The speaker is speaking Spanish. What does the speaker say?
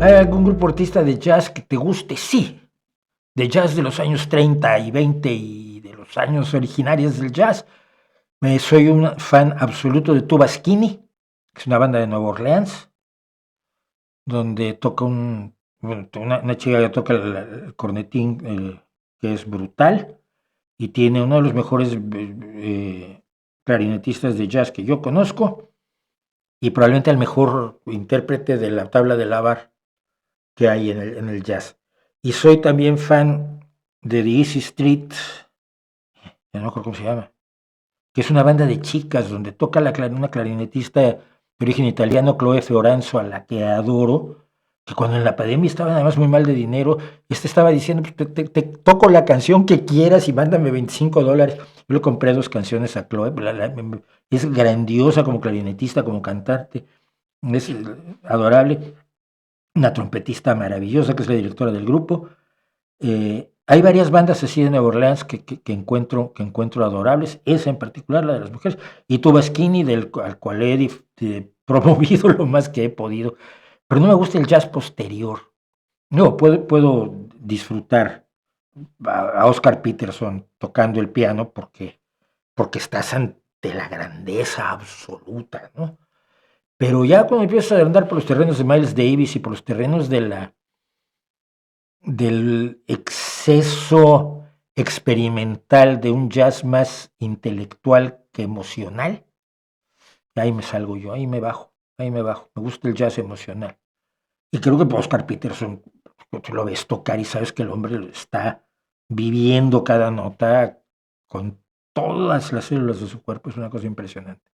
¿Hay algún grupo artista de jazz que te guste? Sí, de jazz de los años 30 y 20 y de los años originarios del jazz. Soy un fan absoluto de Tuba Skinny, que es una banda de Nueva Orleans, donde toca una chica que toca el cornetín, que es brutal, y tiene uno de los mejores clarinetistas de jazz que yo conozco, y probablemente el mejor intérprete de la tabla de Lavar que hay en el jazz. Y soy también fan de The Easy Street, ya no recuerdo cómo se llama, que es una banda de chicas donde toca una clarinetista de origen italiano, Chloe Fioranzo, a la que adoro, que cuando en la pandemia estaba además muy mal de dinero, estaba diciendo, pues, te toco la canción que quieras y mándame $25. Yo le compré 2 canciones a Chloe, es grandiosa como clarinetista, como cantante, es adorable, una trompetista maravillosa que es la directora del grupo. Hay varias bandas así de Nueva Orleans que encuentro adorables, esa en particular, la de las mujeres, y Tuba Skinny, al cual he promovido lo más que he podido, pero no me gusta el jazz posterior. No, puedo disfrutar a Oscar Peterson tocando el piano porque estás ante la grandeza absoluta, ¿no? Pero ya cuando empiezas a andar por los terrenos de Miles Davis y por los terrenos del exceso experimental de un jazz más intelectual que emocional, ahí me salgo yo, ahí me bajo. Me gusta el jazz emocional. Y creo que Oscar Peterson, tú lo ves tocar y sabes que el hombre está viviendo cada nota con todas las células de su cuerpo, es una cosa impresionante.